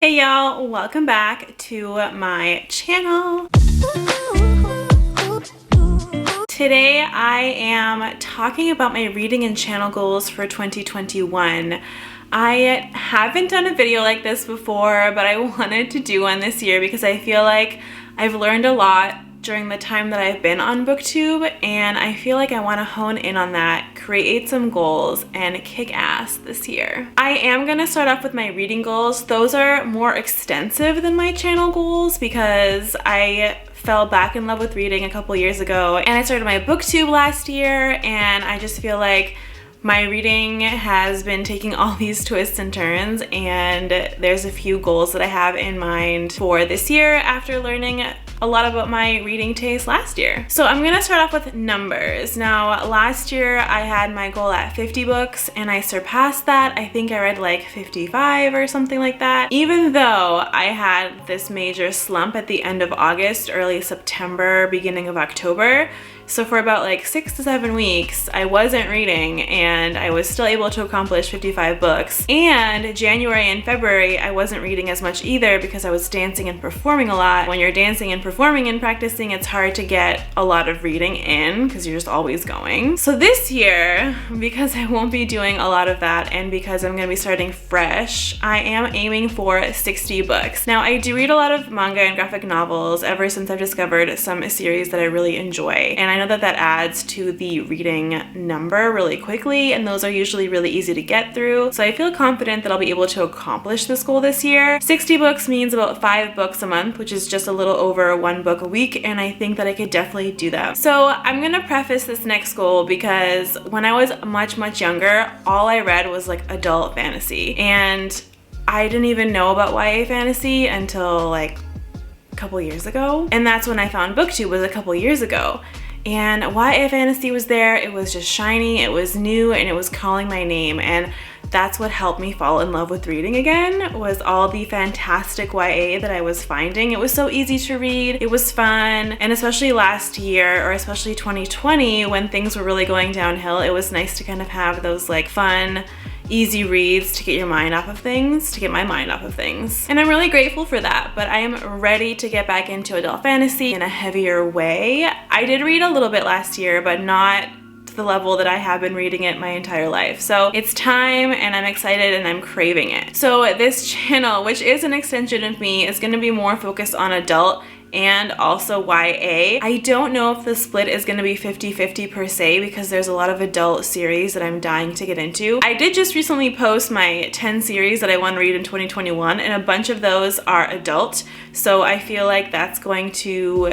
Hey y'all, welcome back to my channel. Today I am talking about my reading and channel goals for 2021. I haven't done a video like this before, but I wanted to do one this year because I feel like I've learned a lot during the time that I've been on BookTube, and I feel like I want to hone in on that, create some goals, and kick ass this year. I am going to start off with my reading goals. Those are more extensive than my channel goals because I fell back in love with reading a couple years ago, and I started my BookTube last year, and I just feel like my reading has been taking all these twists and turns, and there's a few goals that I have in mind for this year after learning a lot about my reading taste last year. So I'm gonna start off with numbers. Now, last year I had my goal at 50 books and I surpassed that. I think I read like 55 or something like that. Even though I had this major slump at the end of August, early September, beginning of October. So for about like 6 to 7 weeks, I wasn't reading and I was still able to accomplish 55 books. And January and February, I wasn't reading as much either because I was dancing and performing a lot. When you're dancing and performing and practicing, it's hard to get a lot of reading in because you're just always going. So this year, because I won't be doing a lot of that and because I'm gonna be starting fresh, I am aiming for 60 books. Now, I do read a lot of manga and graphic novels ever since I've discovered some series that I really enjoy. And I know that adds to the reading number really quickly, and those are usually really easy to get through. So I feel confident that I'll be able to accomplish this goal this year. 60 books means about 5 books a month, which is just a little over 1 book a week, and I think that I could definitely do that. So I'm gonna preface this next goal because when I was much younger, all I read was like adult fantasy, and I didn't even know about YA fantasy until like a couple years ago, and that's when I found BookTube, was a couple years ago. And YA fantasy was there, it was just shiny, it was new, and it was calling my name, and that's what helped me fall in love with reading again, was all the fantastic YA that I was finding. It was so easy to read, it was fun, and especially last year, or especially 2020, when things were really going downhill, it was nice to kind of have those like fun, easy reads to get your mind off of things, to get my mind off of things. And I'm really grateful for that, but I am ready to get back into adult fantasy in a heavier way. I did read a little bit last year, but not to the level that I have been reading it my entire life. So it's time, and I'm excited, and I'm craving it. So this channel, which is an extension of me, is gonna be more focused on adult and also YA. I don't know if the split is gonna be 50-50 per se because there's a lot of adult series that I'm dying to get into. I did just recently post my 10 series that I want to read in 2021, and a bunch of those are adult, so I feel like that's going to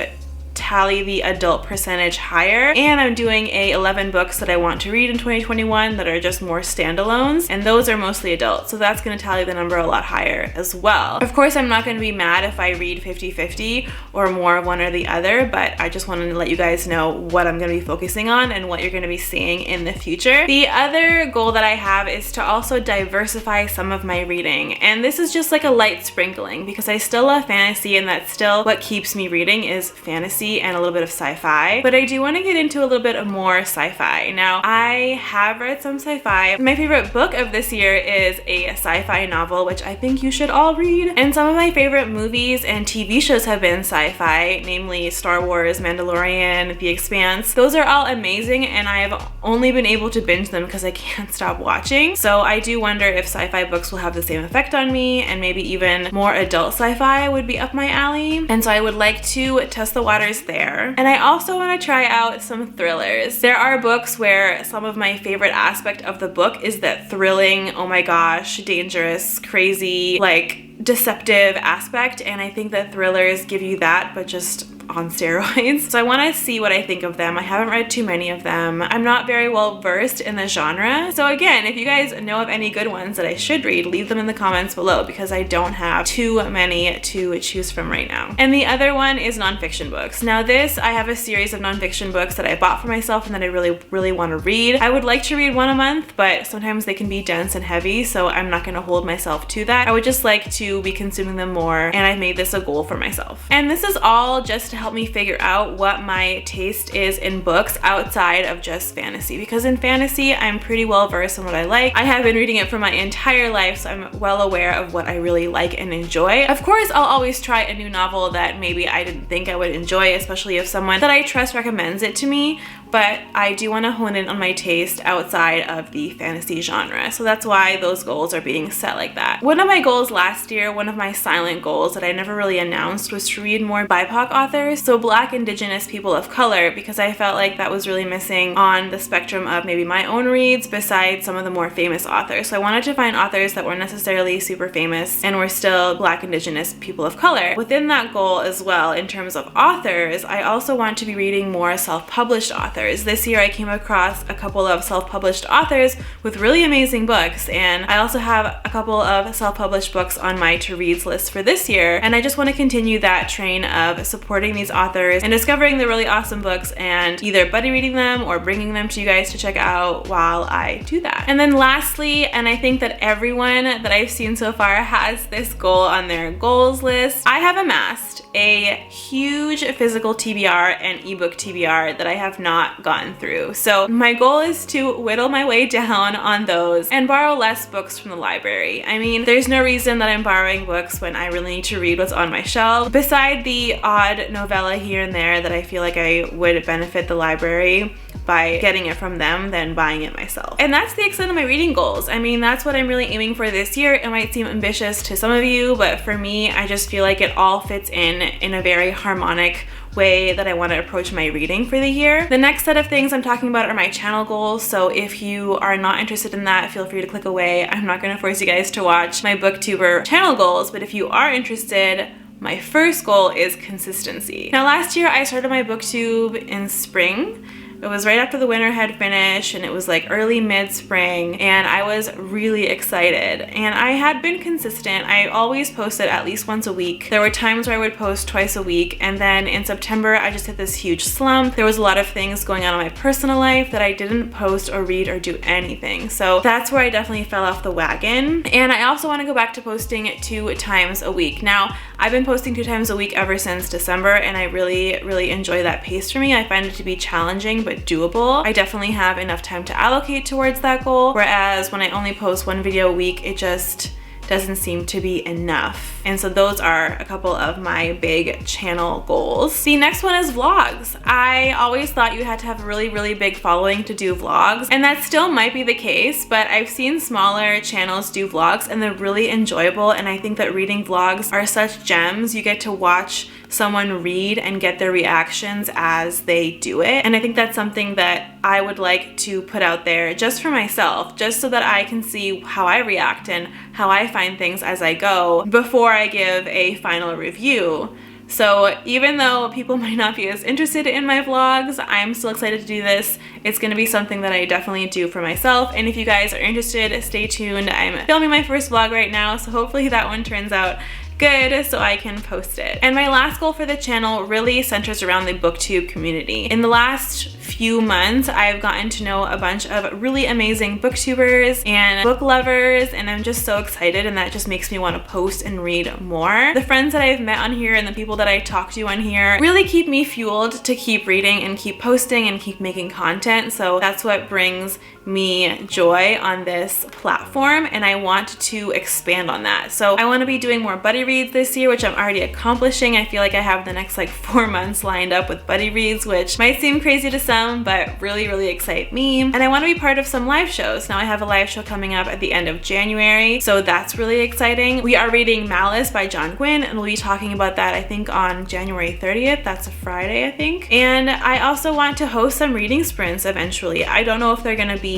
tally the adult percentage higher. And I'm doing 11 books that I want to read in 2021 that are just more standalones, and those are mostly adult, so that's going to tally the number a lot higher as well. Of course, I'm not going to be mad if I read 50-50 or more of one or the other, but I just wanted to let you guys know what I'm going to be focusing on and what you're going to be seeing in the future. The other goal that I have is to also diversify some of my reading, and this is just like a light sprinkling because I still love fantasy, and that's still what keeps me reading is fantasy and a little bit of sci-fi, but I do want to get into a little bit of more sci-fi. Now, I have read some sci-fi. My favorite book of this year is a sci-fi novel, which I think you should all read, and some of my favorite movies and TV shows have been sci-fi, namely Star Wars, Mandalorian, The Expanse. Those are all amazing, and I have only been able to binge them because I can't stop watching. So I do wonder if sci-fi books will have the same effect on me, and maybe even more adult sci-fi would be up my alley. And so I would like to test the waters there. And I also want to try out some thrillers. There are books where some of my favorite aspect of the book is that thrilling, oh my gosh, dangerous, crazy, like deceptive aspect, and I think that thrillers give you that, but just on steroids. So I want to see what I think of them. I haven't read too many of them. I'm not very well versed in the genre. So again, if you guys know of any good ones that I should read, leave them in the comments below because I don't have too many to choose from right now. And the other one is nonfiction books. Now this, I have a series of nonfiction books that I bought for myself and that I really want to read. I would like to read one a month, but sometimes they can be dense and heavy, so I'm not going to hold myself to that. I would just like to be consuming them more, and I've made this a goal for myself. And this is all just to help me figure out what my taste is in books outside of just fantasy, because in fantasy I'm pretty well versed in what I like. I have been reading it for my entire life, so I'm well aware of what I really like and enjoy. Of course, I'll always try a new novel that maybe I didn't think I would enjoy, especially if someone that I trust recommends it to me, but I do want to hone in on my taste outside of the fantasy genre. So that's why those goals are being set like that. One of my goals last year, one of my silent goals that I never really announced, was to read more BIPOC authors, so Black, Indigenous, people of color, because I felt like that was really missing on the spectrum of maybe my own reads besides some of the more famous authors. So I wanted to find authors that weren't necessarily super famous and were still Black, Indigenous, people of color. Within that goal as well, in terms of authors, I also want to be reading more self-published authors. This year I came across a couple of self-published authors with really amazing books, and I also have a couple of self-published books on my to-reads list for this year, and I just want to continue that train of supporting these authors and discovering the really awesome books and either buddy reading them or bringing them to you guys to check out while I do that. And then lastly, and I think that everyone that I've seen so far has this goal on their goals list, I have amassed a huge physical TBR and ebook TBR that I have not gotten through. So my goal is to whittle my way down on those and borrow less books from the library. I mean, there's no reason that I'm borrowing books when I really need to read what's on my shelf, beside the odd novella here and there that I feel like I would benefit the library by getting it from them than buying it myself. And that's the extent of my reading goals. I mean, that's what I'm really aiming for this year. It might seem ambitious to some of you, but for me, I just feel like it all fits in a very harmonic way that I want to approach my reading for the year. The next set of things I'm talking about are my channel goals, so if you are not interested in that, feel free to click away. I'm not going to force you guys to watch my booktuber channel goals, but if you are interested, my first goal is consistency. Now last year I started my booktube in spring. It was right after the winter had finished, and it was like early mid-spring, and I was really excited. And I had been consistent. I always posted at least once a week. There were times where I would post twice a week, and then in September I just hit this huge slump. There was a lot of things going on in my personal life that I didn't post or read or do anything. So that's where I definitely fell off the wagon. And I also want to go back to posting 2 times a week. Now, I've been posting 2 times a week ever since December, and I really enjoy that pace for me. I find it to be challenging but doable. I definitely have enough time to allocate towards that goal, whereas when I only post 1 video a week, it just doesn't seem to be enough. And so those are a couple of my big channel goals. The next one is vlogs. I always thought you had to have a really big following to do vlogs, and that still might be the case, but I've seen smaller channels do vlogs and they're really enjoyable, and I think that reading vlogs are such gems. You get to watch someone read and get their reactions as they do it, and I think that's something that I would like to put out there just for myself, just so that I can see how I react and how I find things as I go before I give a final review. So even though people might not be as interested in my vlogs, I'm still excited to do this. It's gonna be something that I definitely do for myself, and if you guys are interested, stay tuned. I'm filming my first vlog right now, so hopefully that one turns out good so I can post it. And my last goal for the channel really centers around the booktube community. In the last few months, I've gotten to know a bunch of really amazing booktubers and book lovers, and I'm just so excited, and that just makes me want to post and read more. The friends that I've met on here and the people that I talk to on here really keep me fueled to keep reading and keep posting and keep making content, so that's what brings me joy on this platform, and I want to expand on that. So I want to be doing more buddy reads this year, which I'm already accomplishing. I feel like I have the next like 4 months lined up with buddy reads, which might seem crazy to some, but really excite me. And I want to be part of some live shows. Now I have a live show coming up at the end of January, so that's really exciting. We are reading Malice by John Gwynne, and we'll be talking about that I think on January 30th. That's a Friday, I think. And I also want to host some reading sprints eventually. I don't know if they're gonna be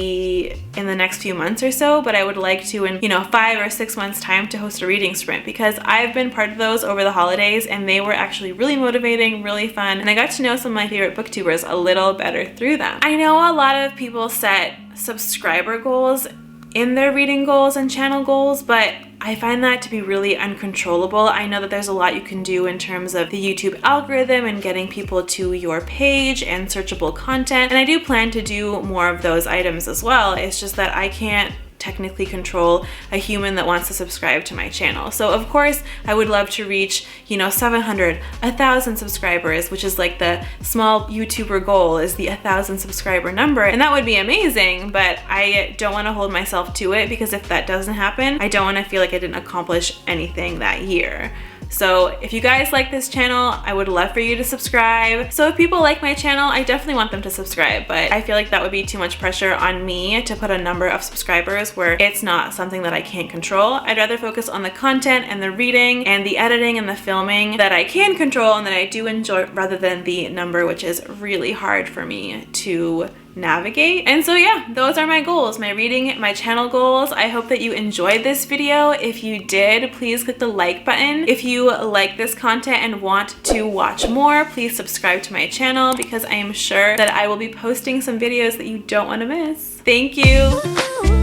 in the next few months or so, but I would like to in 5 or 6 months time to host a reading sprint, because I've been part of those over the holidays and they were actually really motivating, really fun, and I got to know some of my favorite booktubers a little better through them. I know a lot of people set subscriber goals in their reading goals and channel goals, but I find that to be really uncontrollable. I know that there's a lot you can do in terms of the YouTube algorithm and getting people to your page and searchable content, and I do plan to do more of those items as well. It's just that I can't technically control a human that wants to subscribe to my channel. So of course I would love to reach, you know, 700, 1,000 subscribers, which is like the small YouTuber goal, is the 1,000 subscriber number, and that would be amazing, but I don't want to hold myself to it, because if that doesn't happen, I don't want to feel like I didn't accomplish anything that year. So if you guys like this channel, I would love for you to subscribe. So if people like my channel, I definitely want them to subscribe, but I feel like that would be too much pressure on me to put a number of subscribers where it's not something that I can't control. I'd rather focus on the content and the reading and the editing and the filming that I can control and that I do enjoy, rather than the number, which is really hard for me to navigate. And so yeah, those are my goals, my reading, my channel goals. I hope that you enjoyed this video. If you did, please click the like button. If you like this content and want to watch more, please subscribe to my channel, because I am sure that I will be posting some videos that you don't want to miss. Thank you.